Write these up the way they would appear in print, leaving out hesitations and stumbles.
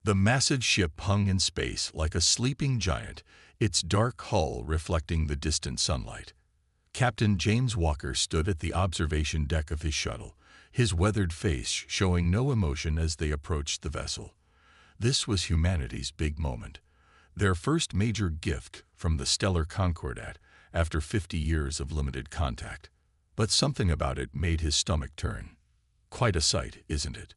The massive ship hung in space like a sleeping giant, its dark hull reflecting the distant sunlight. Captain James Walker stood at the observation deck of his shuttle, his weathered face showing no emotion as they approached the vessel. This was humanity's big moment, their first major gift from the stellar Concordat after 50 years of limited contact. But something about it made his stomach turn. Quite a sight, isn't it?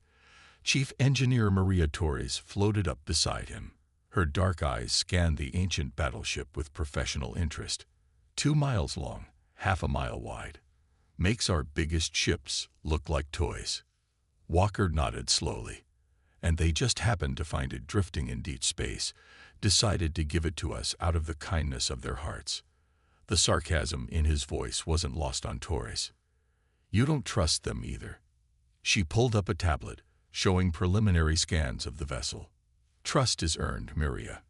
Chief Engineer Maria Torres floated up beside him. Her dark eyes scanned the ancient battleship with professional interest. 2 miles long, half a mile wide. Makes our biggest ships look like toys. Walker nodded slowly. And they just happened to find it drifting in deep space, decided to give it to us out of the kindness of their hearts. The sarcasm in his voice wasn't lost on Torres. You don't trust them either. She pulled up a tablet, showing preliminary scans of the vessel. Trust is earned, Miria.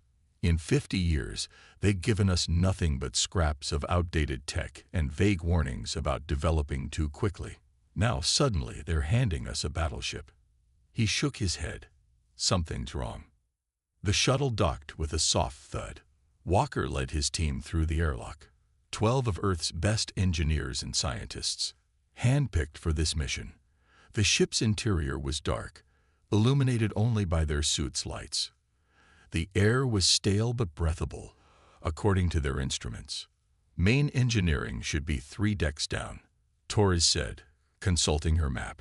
In 50 years, they've given us nothing but scraps of outdated tech and vague warnings about developing too quickly. Now suddenly they're handing us a battleship. He shook his head. Something's wrong. The shuttle docked with a soft thud. Walker led his team through the airlock. 12 of Earth's best engineers and scientists, handpicked for this mission. The ship's interior was dark, illuminated only by their suits' lights. The air was stale but breathable, according to their instruments. Main engineering should be 3 decks down, Torres said, consulting her map.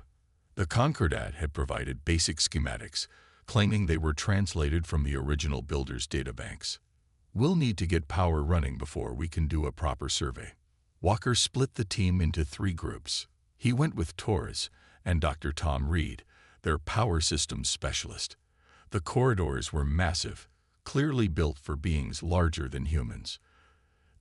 The Concordat had provided basic schematics, claiming they were translated from the original builder's databanks. We'll need to get power running before we can do a proper survey. Walker split the team into 3 groups. He went with Torres and Dr. Tom Reed, their power systems specialist. The corridors were massive, clearly built for beings larger than humans.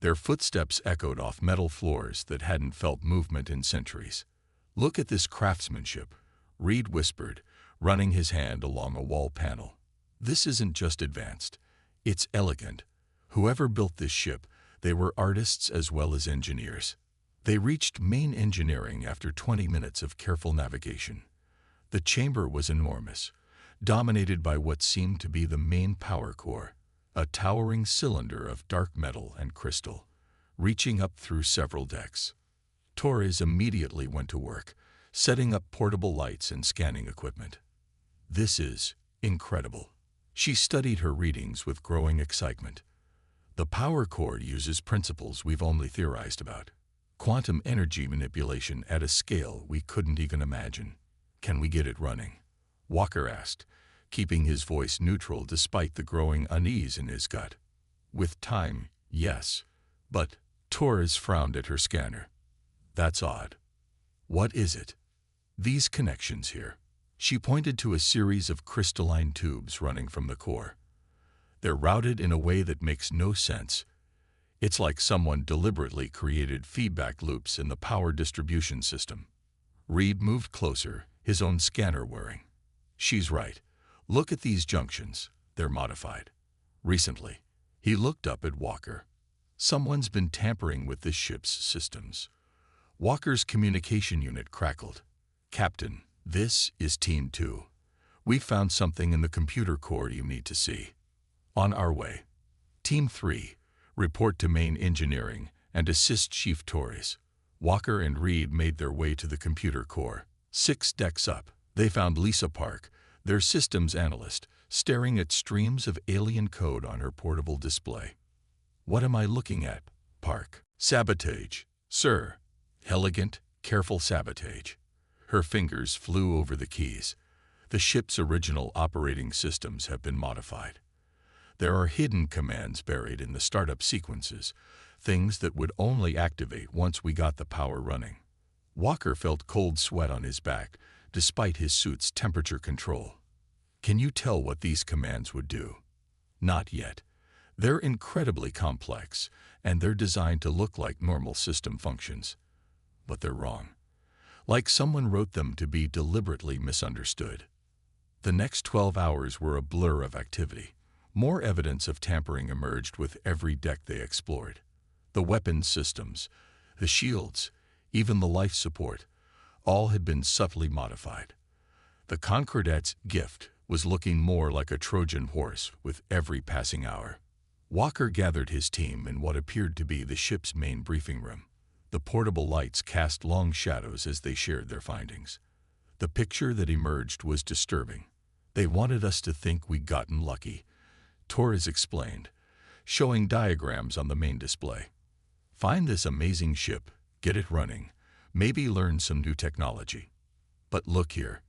Their footsteps echoed off metal floors that hadn't felt movement in centuries. Look at this craftsmanship, Reed whispered, running his hand along a wall panel. This isn't just advanced, it's elegant. Whoever built this ship, they were artists as well as engineers. They reached main engineering after 20 minutes of careful navigation. The chamber was enormous, dominated by what seemed to be the main power core, a towering cylinder of dark metal and crystal, reaching up through several decks. Torres immediately went to work, setting up portable lights and scanning equipment. This is incredible. She studied her readings with growing excitement. The power core uses principles we've only theorized about. Quantum energy manipulation at a scale we couldn't even imagine. Can we get it running? Walker asked, keeping his voice neutral despite the growing unease in his gut. With time, yes. But Torres frowned at her scanner. That's odd. What is it? These connections here. She pointed to a series of crystalline tubes running from the core. They're routed in a way that makes no sense. It's like someone deliberately created feedback loops in the power distribution system. Reed moved closer, his own scanner whirring. She's right. Look at these junctions. They're modified. Recently, he looked up at Walker. Someone's been tampering with this ship's systems. Walker's communication unit crackled. Captain, this is Team 2. We found something in the computer core you need to see. On our way. Team 3, report to main engineering and assist Chief Torres. Walker and Reed made their way to the computer core. 6 decks up, they found Lisa Park, their systems analyst, staring at streams of alien code on her portable display. What am I looking at, Park? Sabotage, sir. Elegant, careful sabotage. Her fingers flew over the keys. The ship's original operating systems have been modified. There are hidden commands buried in the startup sequences, things that would only activate once we got the power running. Walker felt cold sweat on his back, despite his suit's temperature control. Can you tell what these commands would do? Not yet. They're incredibly complex, and they're designed to look like normal system functions. But they're wrong. Like someone wrote them to be deliberately misunderstood. The next 12 hours were a blur of activity. More evidence of tampering emerged with every deck they explored. The weapons systems, the shields, even the life support, all had been subtly modified. The Concordat's gift was looking more like a Trojan horse with every passing hour. Walker gathered his team in what appeared to be the ship's main briefing room. The portable lights cast long shadows as they shared their findings. The picture that emerged was disturbing. They wanted us to think we'd gotten lucky, Torres explained, showing diagrams on the main display. Find this amazing ship, get it running, maybe learn some new technology. But look here.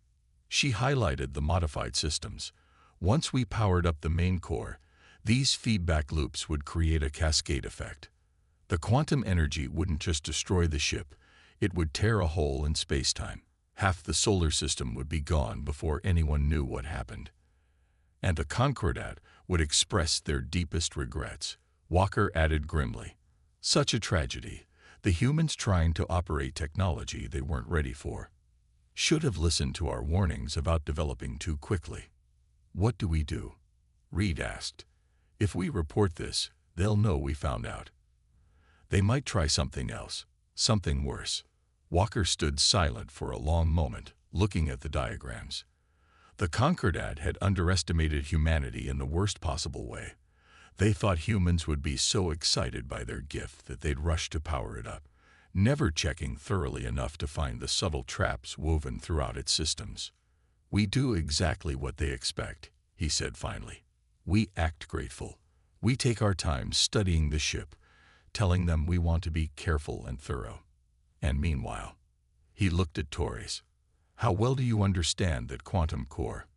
She highlighted the modified systems. Once we powered up the main core, these feedback loops would create a cascade effect. The quantum energy wouldn't just destroy the ship, it would tear a hole in space-time. Half the solar system would be gone before anyone knew what happened. And the Concordat would express their deepest regrets, Walker added grimly. Such a tragedy, the humans trying to operate technology they weren't ready for. Should have listened to our warnings about developing too quickly. What do we do? Reed asked. If we report this, they'll know we found out. They might try something else, something worse. Walker stood silent for a long moment, looking at the diagrams. The Concordat had underestimated humanity in the worst possible way. They thought humans would be so excited by their gift that they'd rush to power it up, never checking thoroughly enough to find the subtle traps woven throughout its systems. We do exactly what they expect, he said finally. We act grateful. We take our time studying the ship, telling them we want to be careful and thorough. And meanwhile, he looked at Torres. How well do you understand that quantum core?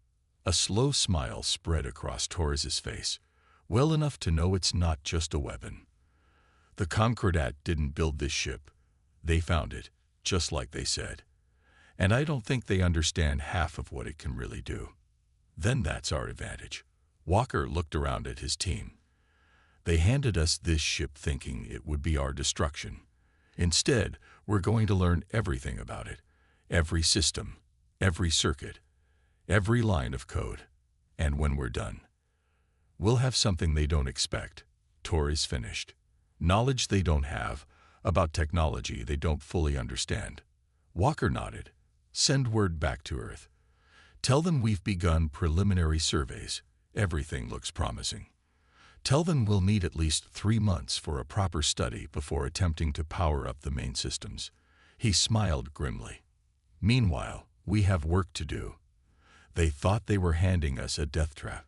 A slow smile spread across Torres's face. Well enough to know it's not just a weapon. The Concordat didn't build this ship. They found it, just like they said. And I don't think they understand half of what it can really do. Then that's our advantage. Walker looked around at his team. They handed us this ship thinking it would be our destruction. Instead, we're going to learn everything about it. Every system, every circuit, every line of code. And when we're done, we'll have something they don't expect, Torres finished. Knowledge they don't have, about technology they don't fully understand. Walker nodded. Send word back to Earth. Tell them we've begun preliminary surveys. Everything looks promising. Tell them we'll need at least 3 months for a proper study before attempting to power up the main systems. He smiled grimly. Meanwhile, we have work to do. They thought they were handing us a death trap.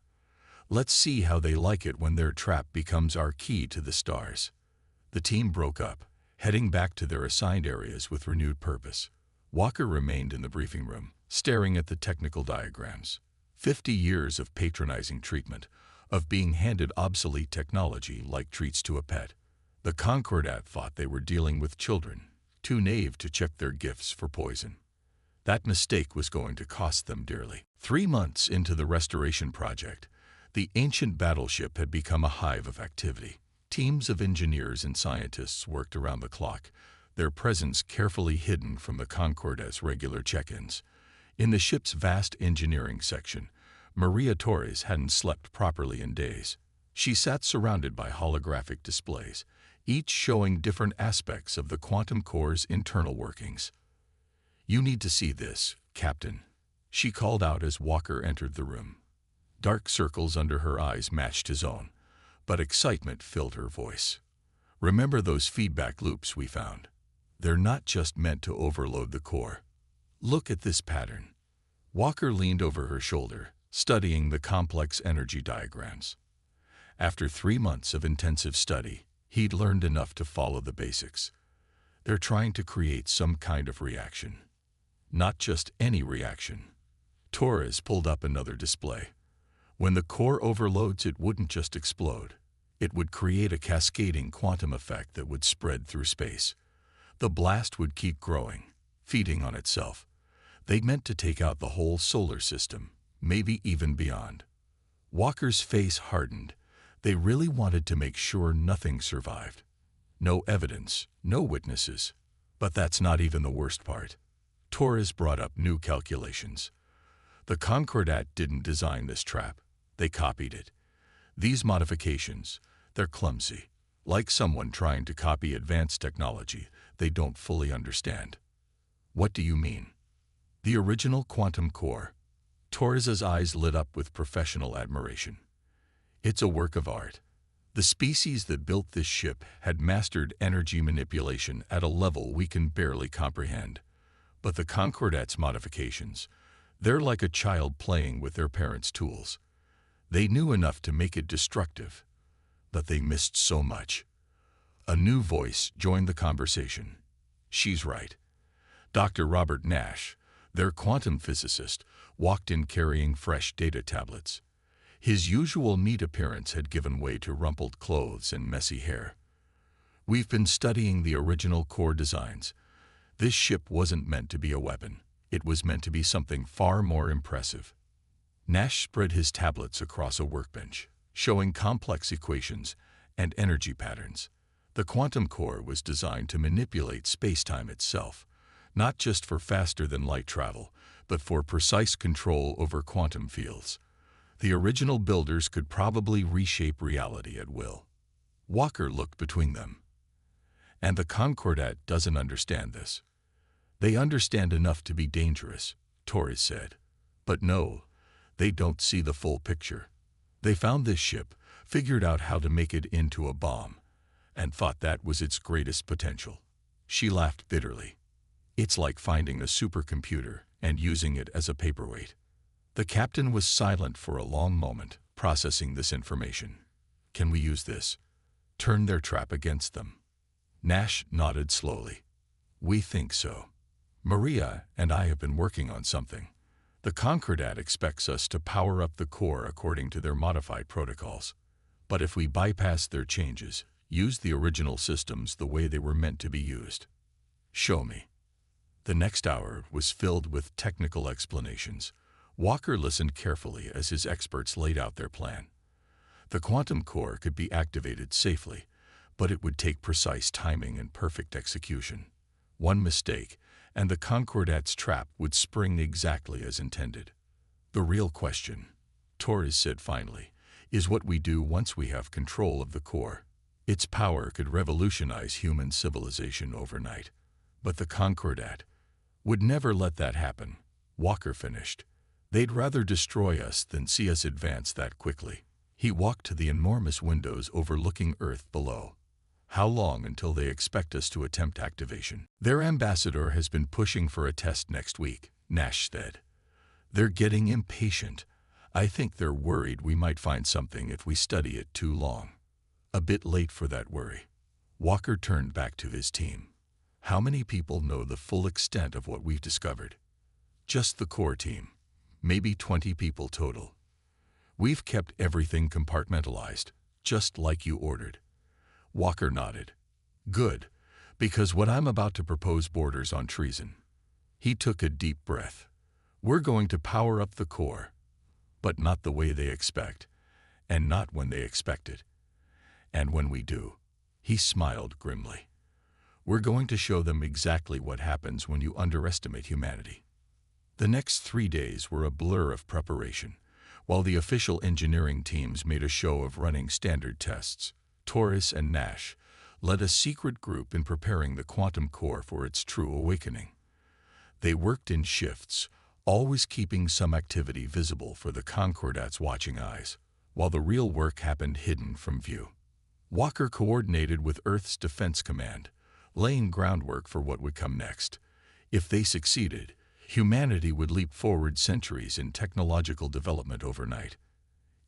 Let's see how they like it when their trap becomes our key to the stars. The team broke up, heading back to their assigned areas with renewed purpose. Walker remained in the briefing room, staring at the technical diagrams. 50 years of patronizing treatment, of being handed obsolete technology like treats to a pet. The Concordat thought they were dealing with children, too naive to check their gifts for poison. That mistake was going to cost them dearly. 3 months into the restoration project, the ancient battleship had become a hive of activity. Teams of engineers and scientists worked around the clock, their presence carefully hidden from the Concordat's regular check-ins. In the ship's vast engineering section, Maria Torres hadn't slept properly in days. She sat surrounded by holographic displays, each showing different aspects of the quantum core's internal workings. You need to see this, Captain, she called out as Walker entered the room. Dark circles under her eyes matched his own, but excitement filled her voice. Remember those feedback loops we found? They're not just meant to overload the core. Look at this pattern. Walker leaned over her shoulder, studying the complex energy diagrams. After 3 months of intensive study, he'd learned enough to follow the basics. They're trying to create some kind of reaction. Not just any reaction. Torres pulled up another display. When the core overloads, it wouldn't just explode. It would create a cascading quantum effect that would spread through space. The blast would keep growing, feeding on itself. They meant to take out the whole solar system, maybe even beyond. Walker's face hardened. They really wanted to make sure nothing survived. No evidence, no witnesses. But that's not even the worst part. Torres brought up new calculations. The Concordat didn't design this trap. They copied it. These modifications, they're clumsy, like someone trying to copy advanced technology they don't fully understand. What do you mean? The original quantum core. Torres's eyes lit up with professional admiration. It's a work of art. The species that built this ship had mastered energy manipulation at a level we can barely comprehend. But the Concordat's modifications, they're like a child playing with their parents' tools. They knew enough to make it destructive, but they missed so much. A new voice joined the conversation. She's right. Dr. Robert Nash, their quantum physicist, walked in carrying fresh data tablets. His usual neat appearance had given way to rumpled clothes and messy hair. We've been studying the original core designs. This ship wasn't meant to be a weapon. It was meant to be something far more impressive. Nash spread his tablets across a workbench, showing complex equations and energy patterns. The quantum core was designed to manipulate space-time itself, not just for faster-than-light travel, but for precise control over quantum fields. The original builders could probably reshape reality at will. Walker looked between them. And the Concordat doesn't understand this. They understand enough to be dangerous, Torres said. But no, they don't see the full picture. They found this ship, figured out how to make it into a bomb, and thought that was its greatest potential. She laughed bitterly. It's like finding a supercomputer and using it as a paperweight. The captain was silent for a long moment, processing this information. Can we use this? Turn their trap against them? Nash nodded slowly. We think so. Maria and I have been working on something. The Concordat expects us to power up the core according to their modified protocols. But if we bypass their changes, use the original systems the way they were meant to be used. Show me. The next hour was filled with technical explanations. Walker listened carefully as his experts laid out their plan. The quantum core could be activated safely, but it would take precise timing and perfect execution. One mistake, and the Concordat's trap would spring exactly as intended. The real question, Torres said finally, is what we do once we have control of the core. Its power could revolutionize human civilization overnight. But the Concordat would never let that happen, Walker finished. They'd rather destroy us than see us advance that quickly. He walked to the enormous windows overlooking Earth below. How long until they expect us to attempt activation? Their ambassador has been pushing for a test next week, Nash said. They're getting impatient. I think they're worried we might find something if we study it too long. A bit late for that worry. Walker turned back to his team. How many people know the full extent of what we've discovered? Just the core team. Maybe 20 people total. We've kept everything compartmentalized, just like you ordered. Walker nodded. Good, because what I'm about to propose borders on treason. He took a deep breath. We're going to power up the core, but not the way they expect, and not when they expect it. And when we do, he smiled grimly. We're going to show them exactly what happens when you underestimate humanity. The next 3 days were a blur of preparation. While the official engineering teams made a show of running standard tests, Torres and Nash led a secret group in preparing the quantum core for its true awakening. They worked in shifts, always keeping some activity visible for the Concordat's watching eyes, while the real work happened hidden from view. Walker coordinated with Earth's Defense Command, laying groundwork for what would come next. If they succeeded, humanity would leap forward centuries in technological development overnight.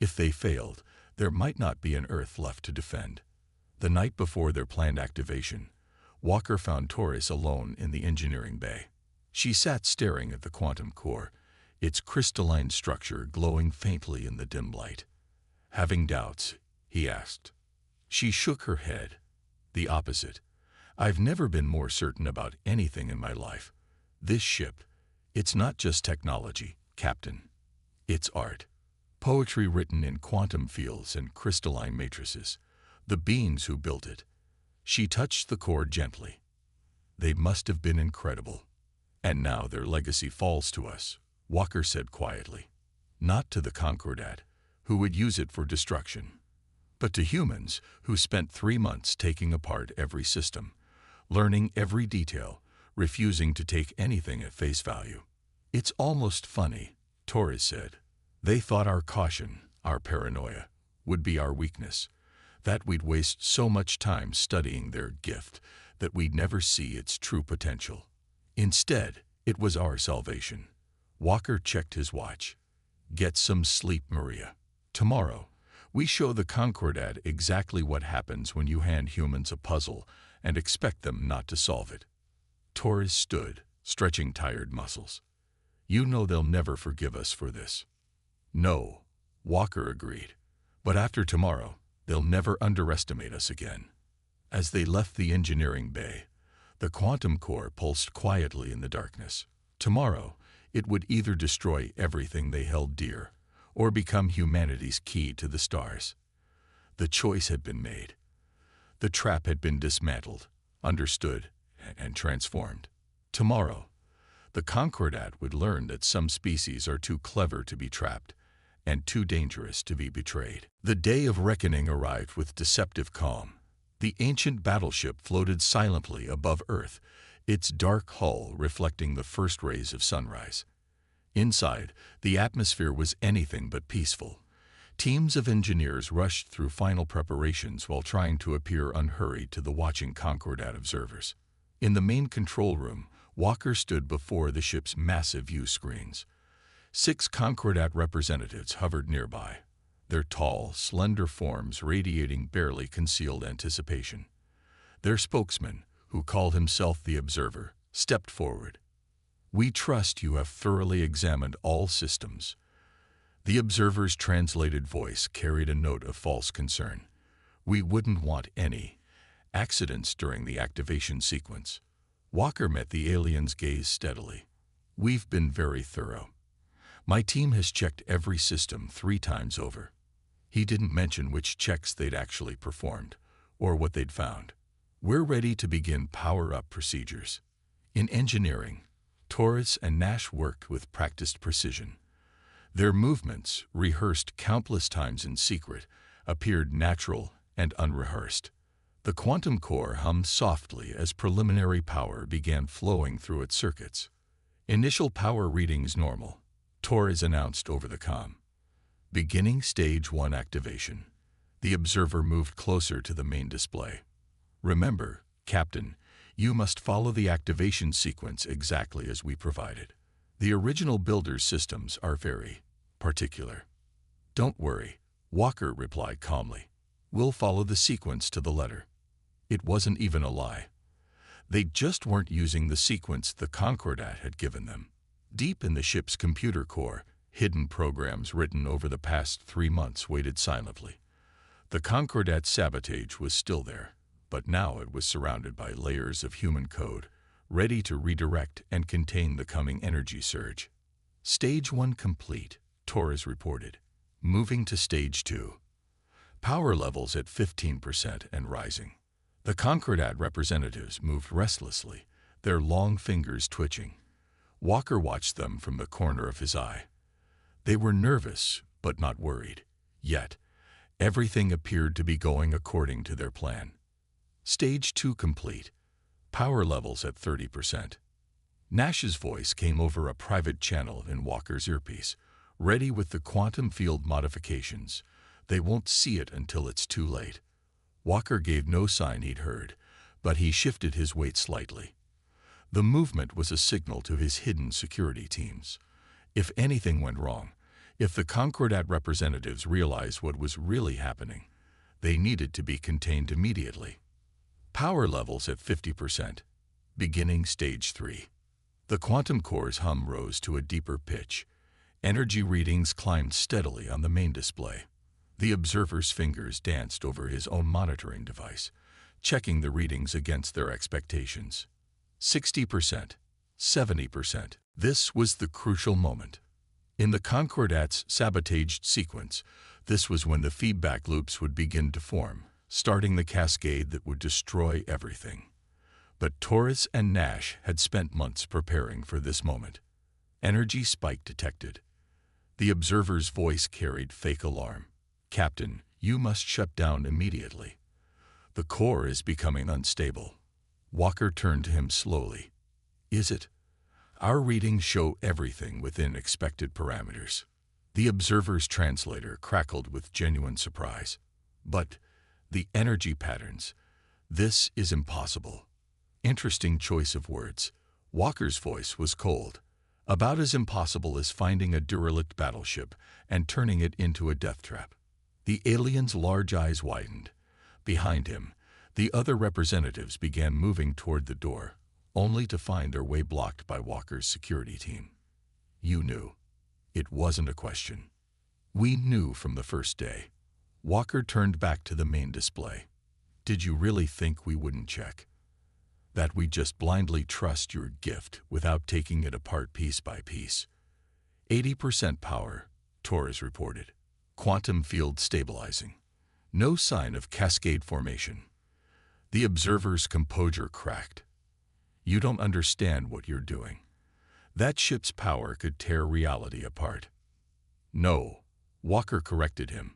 If they failed, there might not be an Earth left to defend. The night before their planned activation, Walker found Torres alone in the engineering bay. She sat staring at the quantum core, its crystalline structure glowing faintly in the dim light. Having doubts, he asked. She shook her head. The opposite. I've never been more certain about anything in my life. This ship, it's not just technology, Captain. It's art. Poetry written in quantum fields and crystalline matrices. The beings who built it. She touched the core gently. They must have been incredible. And now their legacy falls to us, Walker said quietly. Not to the Concordat, who would use it for destruction, but to humans who spent 3 months taking apart every system, learning every detail, refusing to take anything at face value. It's almost funny, Torres said. They thought our caution, our paranoia, would be our weakness, that we'd waste so much time studying their gift that we'd never see its true potential. Instead, it was our salvation. Walker checked his watch. Get some sleep, Maria. Tomorrow, we show the Concordat exactly what happens when you hand humans a puzzle and expect them not to solve it. Torres stood, stretching tired muscles. You know they'll never forgive us for this. No, Walker agreed. But after tomorrow, they'll never underestimate us again. As they left the engineering bay, the quantum core pulsed quietly in the darkness. Tomorrow, it would either destroy everything they held dear, or become humanity's key to the stars. The choice had been made. The trap had been dismantled, understood, and transformed. Tomorrow, the Concordat would learn that some species are too clever to be trapped, and too dangerous to be betrayed. The day of reckoning arrived with deceptive calm. The ancient battleship floated silently above Earth, its dark hull reflecting the first rays of sunrise. Inside, the atmosphere was anything but peaceful. Teams of engineers rushed through final preparations while trying to appear unhurried to the watching Concordat observers. In the main control room, Walker stood before the ship's massive view screens. 6 Concordat representatives hovered nearby, their tall, slender forms radiating barely concealed anticipation. Their spokesman, who called himself the Observer, stepped forward. We trust you have thoroughly examined all systems. The Observer's translated voice carried a note of false concern. We wouldn't want any accidents during the activation sequence. Walker met the alien's gaze steadily. We've been very thorough. My team has checked every system 3 times over. He didn't mention which checks they'd actually performed, or what they'd found. We're ready to begin power-up procedures. In engineering, Torres and Nash worked with practiced precision. Their movements, rehearsed countless times in secret, appeared natural and unrehearsed. The quantum core hummed softly as preliminary power began flowing through its circuits. Initial power readings normal, Torres announced over the comm. Beginning Stage 1 activation. The observer moved closer to the main display. Remember, Captain, you must follow the activation sequence exactly as we provided. The original builder's systems are very particular. Don't worry, Walker replied calmly. We'll follow the sequence to the letter. It wasn't even a lie. They just weren't using the sequence the Concordat had given them. Deep in the ship's computer core, hidden programs written over the past 3 months waited silently. The Concordat's sabotage was still there, but now it was surrounded by layers of human code, ready to redirect and contain the coming energy surge. Stage 1 complete, Torres reported. Moving to Stage 2. Power levels at 15% and rising. The Concordat representatives moved restlessly, their long fingers twitching. Walker watched them from the corner of his eye. They were nervous, but not worried. Yet, everything appeared to be going according to their plan. Stage 2 complete. Power levels at 30%. Nash's voice came over a private channel in Walker's earpiece, ready with the quantum field modifications. They won't see it until it's too late. Walker gave no sign he'd heard, but he shifted his weight slightly. The movement was a signal to his hidden security teams. If anything went wrong, if the Concordat representatives realized what was really happening, they needed to be contained immediately. Power levels at 50%. Beginning Stage 3. The quantum core's hum rose to a deeper pitch. Energy readings climbed steadily on the main display. The observer's fingers danced over his own monitoring device, checking the readings against their expectations. 60%, 70%. This was the crucial moment. In the Concordat's sabotaged sequence, this was when the feedback loops would begin to form, starting the cascade that would destroy everything. But Torres and Nash had spent months preparing for this moment. Energy spike detected. The observer's voice carried fake alarm. Captain, you must shut down immediately. The core is becoming unstable. Walker turned to him slowly. Is it? Our readings show everything within expected parameters. The observer's translator crackled with genuine surprise. But the energy patterns, this is impossible. Interesting choice of words. Walker's voice was cold. About as impossible as finding a derelict battleship and turning it into a death trap. The alien's large eyes widened. Behind him, the other representatives began moving toward the door, only to find their way blocked by Walker's security team. You knew. It wasn't a question. We knew from the first day. Walker turned back to the main display. Did you really think we wouldn't check? That we'd just blindly trust your gift without taking it apart piece by piece? 80% power, Torres reported. Quantum field stabilizing. No sign of cascade formation. The observer's composure cracked. You don't understand what you're doing. That ship's power could tear reality apart. No, Walker corrected him.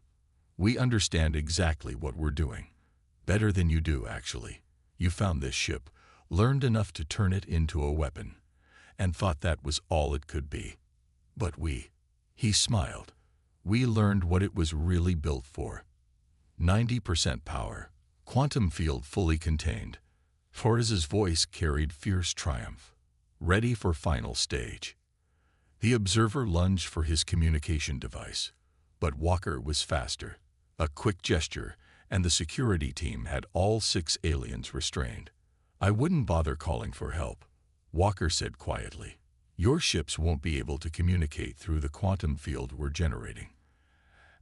We understand exactly what we're doing. Better than you do, actually. You found this ship, learned enough to turn it into a weapon, and thought that was all it could be. But he smiled. We learned what it was really built for. 90% power, quantum field fully contained. Torres's voice carried fierce triumph. Ready for final stage. The observer lunged for his communication device, but Walker was faster. A quick gesture, and the security team had all 6 aliens restrained. I wouldn't bother calling for help, Walker said quietly. Your ships won't be able to communicate through the quantum field we're generating.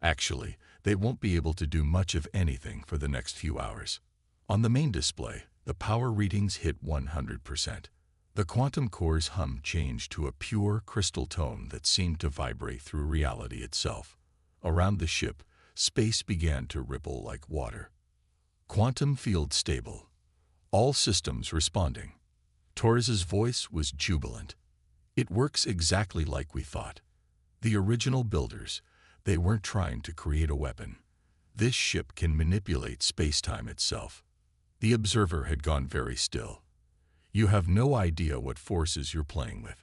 Actually, they won't be able to do much of anything for the next few hours. On the main display, the power readings hit 100%. The quantum core's hum changed to a pure crystal tone that seemed to vibrate through reality itself. Around the ship, space began to ripple like water. Quantum field stable. All systems responding. Torres's voice was jubilant. It works exactly like we thought. The original builders, they weren't trying to create a weapon. This ship can manipulate space-time itself. The observer had gone very still. You have no idea what forces you're playing with.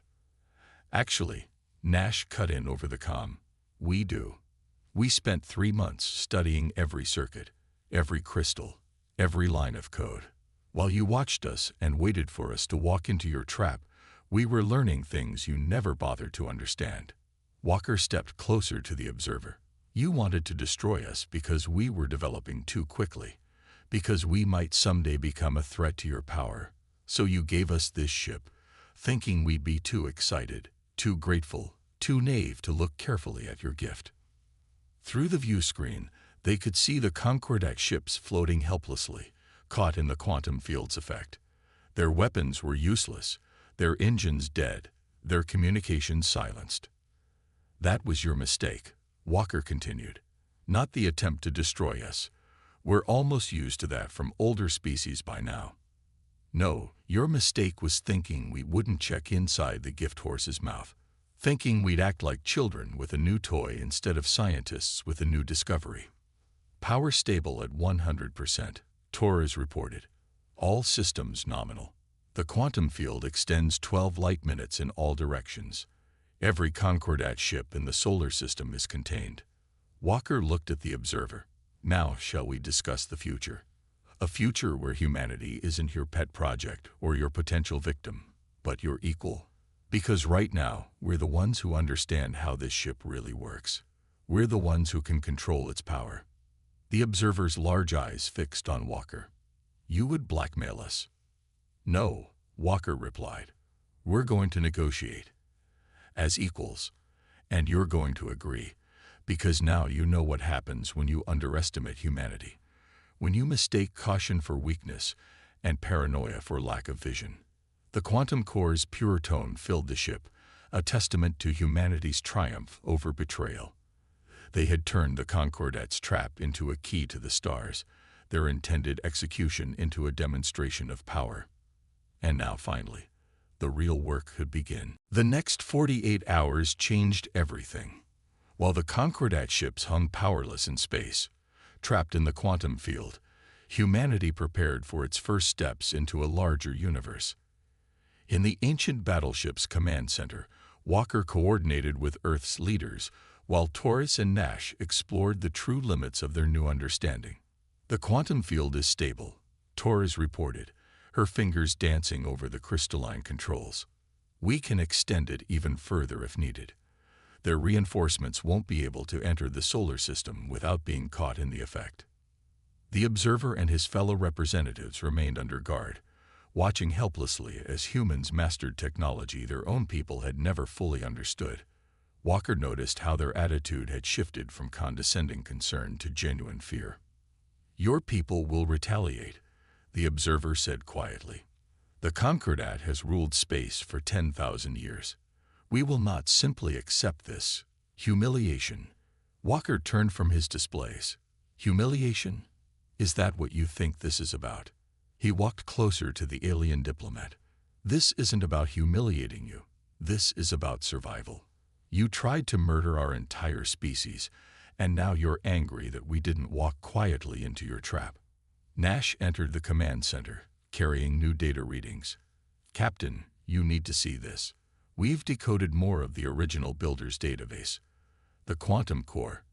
Actually, Nash cut in over the comm. We do. We spent 3 months studying every circuit, every crystal, every line of code. While you watched us and waited for us to walk into your trap, we were learning things you never bothered to understand. Walker stepped closer to the observer. You wanted to destroy us because we were developing too quickly, because we might someday become a threat to your power. So you gave us this ship, thinking we'd be too excited, too grateful, too naive to look carefully at your gift. Through the view screen, they could see the Concordat ships floating helplessly, caught in the quantum field's effect. Their weapons were useless, their engines dead, their communications silenced. That was your mistake, Walker continued. Not the attempt to destroy us. We're almost used to that from older species by now. No, your mistake was thinking we wouldn't check inside the gift horse's mouth. Thinking we'd act like children with a new toy instead of scientists with a new discovery. Power stable at 100%, Torres reported. All systems nominal. The quantum field extends 12 light minutes in all directions. Every Concordat ship in the solar system is contained. Walker looked at the observer. Now shall we discuss the future? A future where humanity isn't your pet project or your potential victim, but your equal. Because right now, we're the ones who understand how this ship really works. We're the ones who can control its power. The observer's large eyes fixed on Walker. You would blackmail us. No, Walker replied. We're going to negotiate. As equals. And you're going to agree. Because now you know what happens when you underestimate humanity. When you mistake caution for weakness and paranoia for lack of vision. The quantum core's pure tone filled the ship, a testament to humanity's triumph over betrayal. They had turned the Concordat's trap into a key to the stars, their intended execution into a demonstration of power. And now finally, the real work could begin. The next 48 hours changed everything. While the Concordat ships hung powerless in space, trapped in the quantum field, humanity prepared for its first steps into a larger universe. In the ancient battleship's command center, Walker coordinated with Earth's leaders, while Torres and Nash explored the true limits of their new understanding. "The quantum field is stable," Torres reported, her fingers dancing over the crystalline controls. "We can extend it even further if needed. Their reinforcements won't be able to enter the solar system without being caught in the effect." The observer and his fellow representatives remained under guard, watching helplessly as humans mastered technology their own people had never fully understood. Walker noticed how their attitude had shifted from condescending concern to genuine fear. "Your people will retaliate," the observer said quietly. "The Concordat has ruled space for 10,000 years. We will not simply accept this humiliation." Walker turned from his displays. "Humiliation? Is that what you think this is about?" He walked closer to the alien diplomat. "This isn't about humiliating you. This is about survival. You tried to murder our entire species, and now you're angry that we didn't walk quietly into your trap." Nash entered the command center, carrying new data readings. "Captain, you need to see this. We've decoded more of the original builder's database. The quantum core.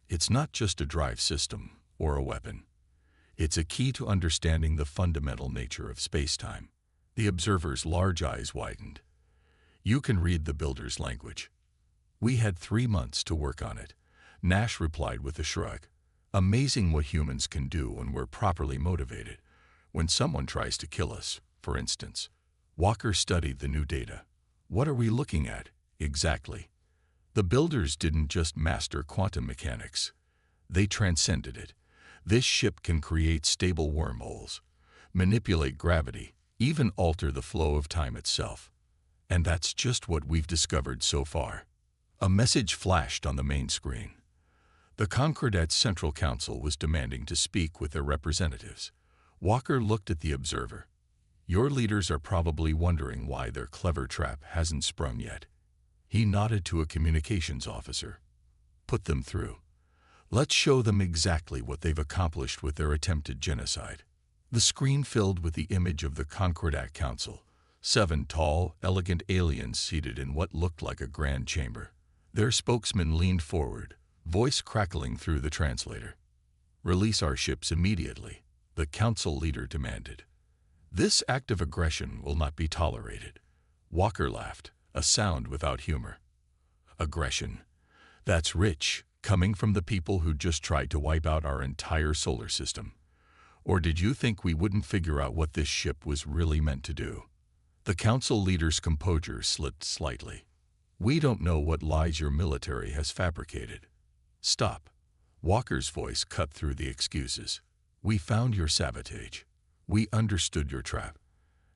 It's not just a drive system or a weapon. It's a key to understanding the fundamental nature of space-time." The observer's large eyes widened. "You can read the builder's language." "We had 3 months to work on it," Nash replied with a shrug. "Amazing what humans can do when we're properly motivated. When someone tries to kill us, for instance." Walker studied the new data. "What are we looking at, exactly?" "The builders didn't just master quantum mechanics. They transcended it. This ship can create stable wormholes, manipulate gravity, even alter the flow of time itself. And that's just what we've discovered so far." A message flashed on the main screen. The Concordat's Central Council was demanding to speak with their representatives. Walker looked at the observer. "Your leaders are probably wondering why their clever trap hasn't sprung yet." He nodded to a communications officer. "Put them through. Let's show them exactly what they've accomplished with their attempted genocide." The screen filled with the image of the Concordat Council, 7 tall, elegant aliens seated in what looked like a grand chamber. Their spokesman leaned forward, voice crackling through the translator. "Release our ships immediately," the council leader demanded. "This act of aggression will not be tolerated." Walker laughed, a sound without humor. "Aggression? That's rich, coming from the people who just tried to wipe out our entire solar system. Or did you think we wouldn't figure out what this ship was really meant to do?" The council leader's composure slipped slightly. "We don't know what lies your military has fabricated." "Stop." Walker's voice cut through the excuses. "We found your sabotage. We understood your trap.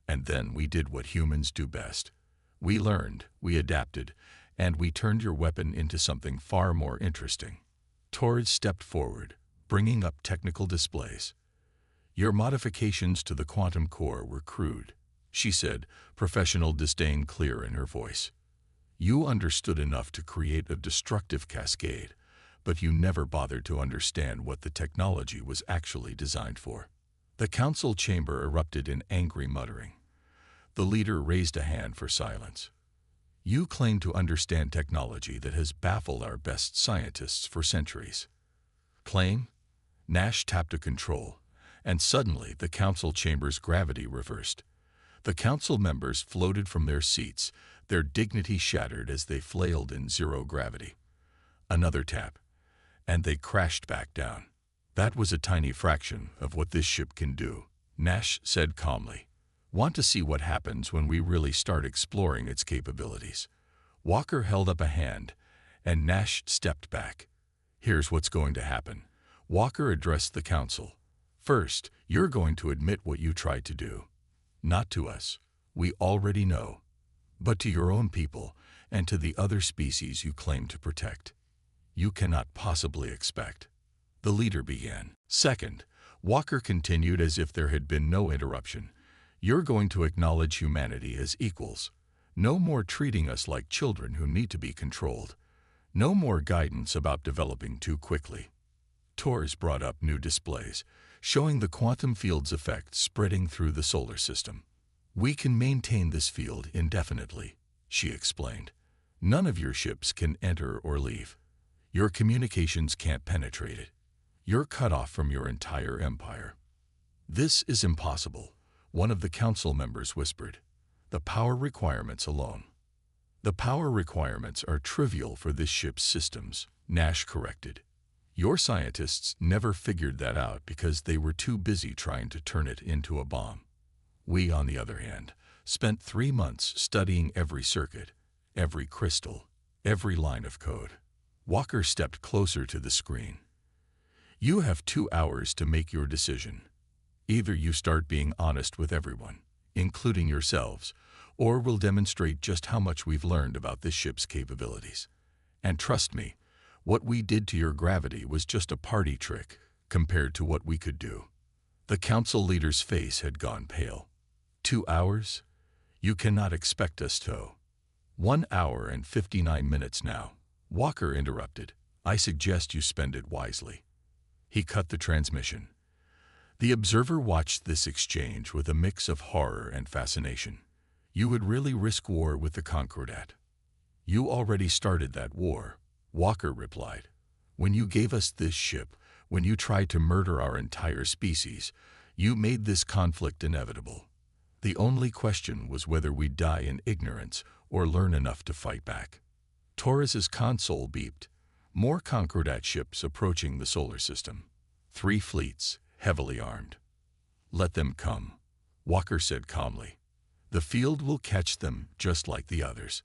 And then we did what humans do best. We learned, we adapted, and we turned your weapon into something far more interesting." Torres stepped forward, bringing up technical displays. "Your modifications to the quantum core were crude," she said, professional disdain clear in her voice. "You understood enough to create a destructive cascade, but you never bothered to understand what the technology was actually designed for." The council chamber erupted in angry muttering. The leader raised a hand for silence. "You claim to understand technology that has baffled our best scientists for centuries." "Claim?" Nash tapped a control, and suddenly the council chamber's gravity reversed. The council members floated from their seats, their dignity shattered as they flailed in zero gravity. Another tap, and they crashed back down. "That was a tiny fraction of what this ship can do," Nash said calmly. "Want to see what happens when we really start exploring its capabilities?" Walker held up a hand, and Nash stepped back. "Here's what's going to happen." Walker addressed the council. "First, you're going to admit what you tried to do. Not to us. We already know. But to your own people and to the other species you claim to protect. You cannot possibly expect." The leader began. "Second," Walker continued as if there had been no interruption, "you're going to acknowledge humanity as equals. No more treating us like children who need to be controlled. No more guidance about developing too quickly." Torres brought up new displays, showing the quantum field's effect spreading through the solar system. "We can maintain this field indefinitely," she explained. "None of your ships can enter or leave. Your communications can't penetrate it. You're cut off from your entire empire." "This is impossible," one of the council members whispered. "The power requirements alone." "The power requirements are trivial for this ship's systems," Nash corrected. "Your scientists never figured that out because they were too busy trying to turn it into a bomb. We, on the other hand, spent 3 months studying every circuit, every crystal, every line of code." Walker stepped closer to the screen. "You have 2 hours to make your decision. Either you start being honest with everyone, including yourselves, or we'll demonstrate just how much we've learned about this ship's capabilities. And trust me, what we did to your gravity was just a party trick compared to what we could do." The council leader's face had gone pale. 2 hours? You cannot expect us to. 1 hour and 59 minutes now. Walker interrupted. "I suggest you spend it wisely." He cut the transmission. The observer watched this exchange with a mix of horror and fascination. "You would really risk war with the Concordat?" "You already started that war," Walker replied. "When you gave us this ship, when you tried to murder our entire species, you made this conflict inevitable. The only question was whether we'd die in ignorance or learn enough to fight back." Torres's console beeped. More Concordat ships approaching the solar system. 3 fleets, heavily armed. "Let them come," Walker said calmly. "The field will catch them just like the others.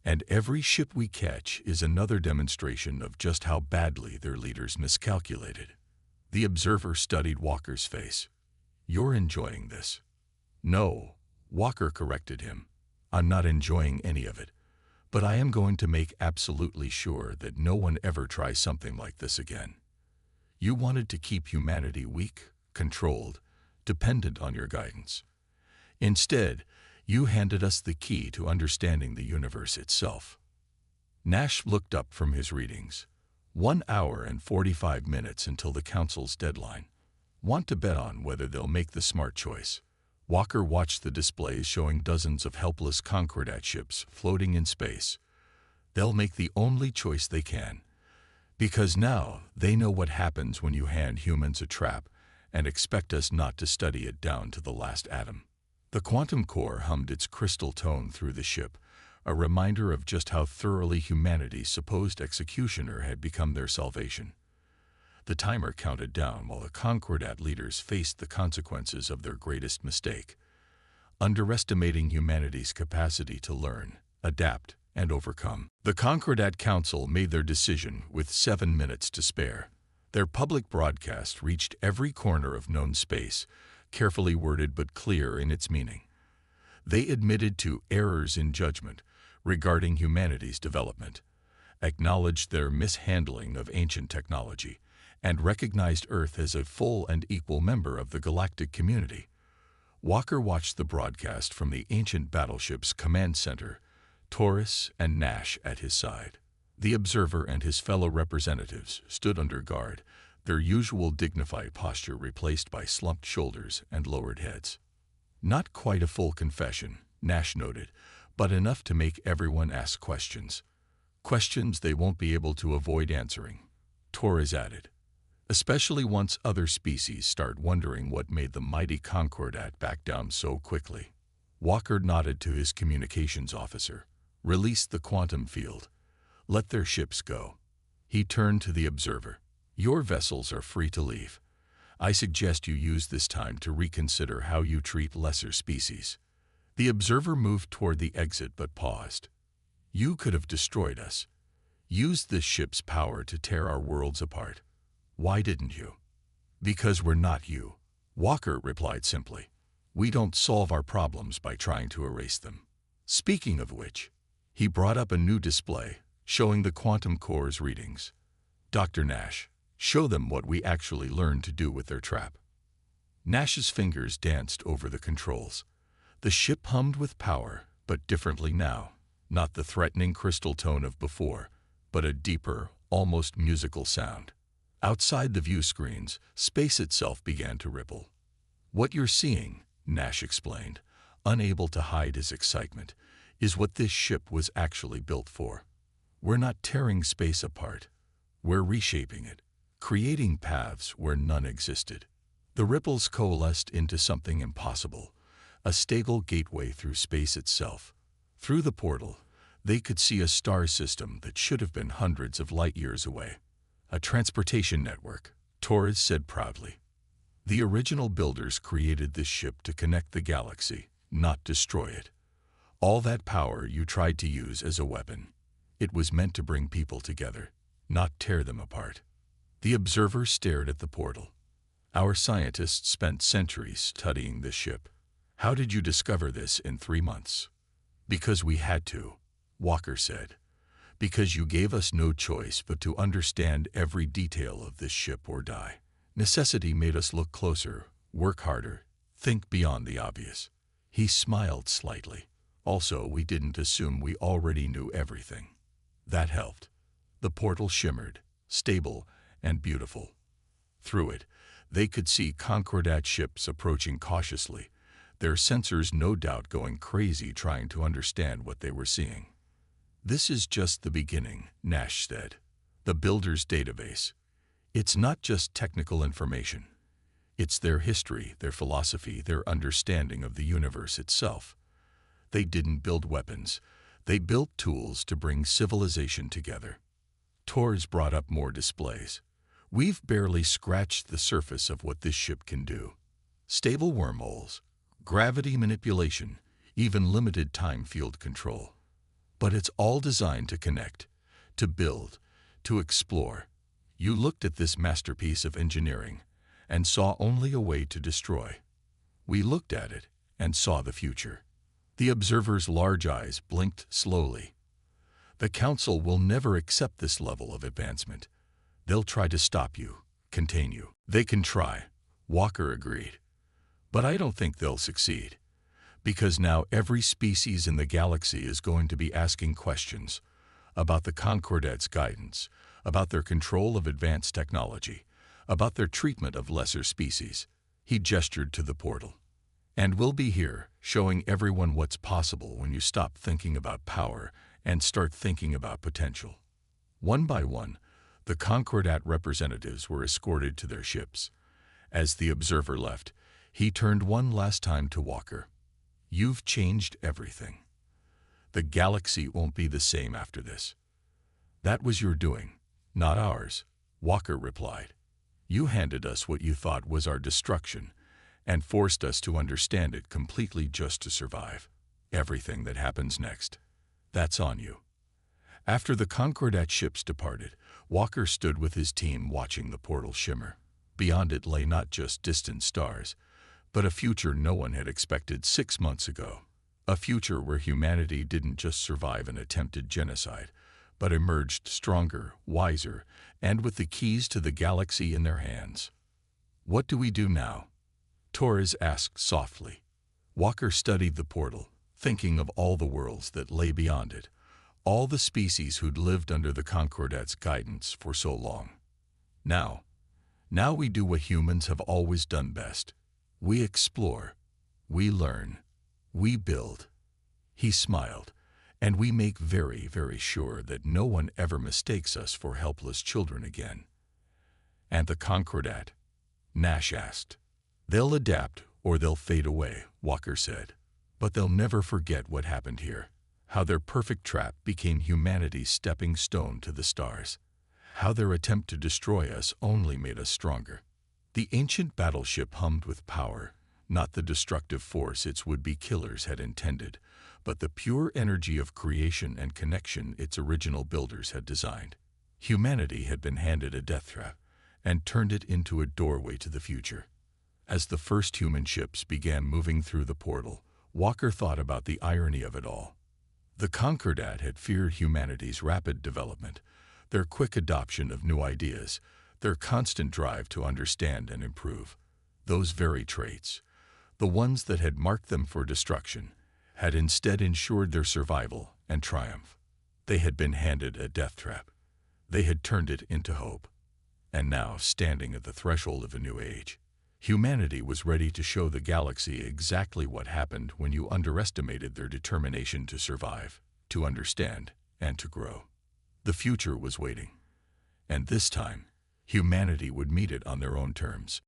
And every ship we catch is another demonstration of just how badly their leaders miscalculated." The observer studied Walker's face. "You're enjoying this." "No," Walker corrected him. "I'm not enjoying any of it. But I am going to make absolutely sure that no one ever tries something like this again. You wanted to keep humanity weak, controlled, dependent on your guidance. Instead, you handed us the key to understanding the universe itself." Nash looked up from his readings. 1 hour and 45 minutes until the council's deadline. "Want to bet on whether they'll make the smart choice?" Walker watched the displays showing dozens of helpless Concordat ships floating in space. "They'll make the only choice they can. Because now they know what happens when you hand humans a trap and expect us not to study it down to the last atom." The quantum core hummed its crystal tone through the ship, a reminder of just how thoroughly humanity's supposed executioner had become their salvation. The timer counted down while the Concordat leaders faced the consequences of their greatest mistake: underestimating humanity's capacity to learn, adapt, and overcome. The Concordat Council made their decision with 7 minutes to spare. Their public broadcast reached every corner of known space, carefully worded but clear in its meaning. They admitted to errors in judgment regarding humanity's development, acknowledged their mishandling of ancient technology, and recognized Earth as a full and equal member of the galactic community. Walker watched the broadcast from the ancient battleship's command center, Torres and Nash at his side. The observer and his fellow representatives stood under guard, their usual dignified posture replaced by slumped shoulders and lowered heads. "Not quite a full confession," Nash noted, "but enough to make everyone ask questions. Questions they won't be able to avoid answering," Torres added. "Especially once other species start wondering what made the mighty Concordat back down so quickly." Walker nodded to his communications officer. "Release the quantum field. Let their ships go." He turned to the observer. "Your vessels are free to leave. I suggest you use this time to reconsider how you treat lesser species." The observer moved toward the exit but paused. "You could have destroyed us. Used this ship's power to tear our worlds apart. Why didn't you?" "Because we're not you," Walker replied simply. "We don't solve our problems by trying to erase them." Speaking of which, he brought up a new display, showing the quantum core's readings. "Dr. Nash, show them what we actually learned to do with their trap." Nash's fingers danced over the controls. The ship hummed with power, but differently now. Not the threatening crystal tone of before, but a deeper, almost musical sound. Outside the view screens, space itself began to ripple. "What you're seeing," Nash explained, unable to hide his excitement, is what this ship was actually built for. We're not tearing space apart. We're reshaping it, creating paths where none existed. The ripples coalesced into something impossible, a stable gateway through space itself. Through the portal, they could see a star system that should have been hundreds of light years away. A transportation network, Torres said proudly. The original builders created this ship to connect the galaxy, not destroy it. All that power you tried to use as a weapon. It was meant to bring people together, not tear them apart. The observer stared at the portal. Our scientists spent centuries studying this ship. How did you discover this in 3 months? Because we had to, Walker said. Because you gave us no choice but to understand every detail of this ship or die. Necessity made us look closer, work harder, think beyond the obvious. He smiled slightly. Also, we didn't assume we already knew everything. That helped. The portal shimmered, stable and beautiful. Through it, they could see Concordat ships approaching cautiously, their sensors no doubt going crazy trying to understand what they were seeing. This is just the beginning, Nash said. The builder's database. It's not just technical information. It's their history, their philosophy, their understanding of the universe itself. They didn't build weapons. They built tools to bring civilization together. Torres brought up more displays. We've barely scratched the surface of what this ship can do. Stable wormholes, gravity manipulation, even limited time field control. But it's all designed to connect, to build, to explore. You looked at this masterpiece of engineering and saw only a way to destroy. We looked at it and saw the future. The observer's large eyes blinked slowly. The Council will never accept this level of advancement. They'll try to stop you, contain you. They can try, Walker agreed. But I don't think they'll succeed. Because now every species in the galaxy is going to be asking questions about the Concordat's guidance, about their control of advanced technology, about their treatment of lesser species. He gestured to the portal. And we'll be here, showing everyone what's possible when you stop thinking about power and start thinking about potential. One by one, the Concordat representatives were escorted to their ships. As the observer left, he turned one last time to Walker. You've changed everything. The galaxy won't be the same after this. That was your doing, not ours, Walker replied. You handed us what you thought was our destruction and forced us to understand it completely just to survive. Everything that happens next, that's on you. After the Concordat ships departed, Walker stood with his team watching the portal shimmer. Beyond it lay not just distant stars, but a future no one had expected 6 months ago. A future where humanity didn't just survive an attempted genocide, but emerged stronger, wiser, and with the keys to the galaxy in their hands. What do we do now? Torres asked softly. Walker studied the portal, thinking of all the worlds that lay beyond it, all the species who'd lived under the Concordat's guidance for so long. Now we do what humans have always done best. We explore, we learn, we build. He smiled, and we make very, very sure that no one ever mistakes us for helpless children again. And the Concordat? Nash asked. They'll adapt or they'll fade away, Walker said. But they'll never forget what happened here, how their perfect trap became humanity's stepping stone to the stars, how their attempt to destroy us only made us stronger. The ancient battleship hummed with power, not the destructive force its would-be killers had intended, but the pure energy of creation and connection its original builders had designed. Humanity had been handed a death trap and turned it into a doorway to the future. As the first human ships began moving through the portal, Walker thought about the irony of it all. The Concordat had feared humanity's rapid development, their quick adoption of new ideas, their constant drive to understand and improve. Those very traits, the ones that had marked them for destruction, had instead ensured their survival and triumph. They had been handed a death trap. They had turned it into hope. And now, standing at the threshold of a new age, Humanity was ready to show the galaxy exactly what happened when you underestimated their determination to survive, to understand, and to grow. The future was waiting. And this time, humanity would meet it on their own terms.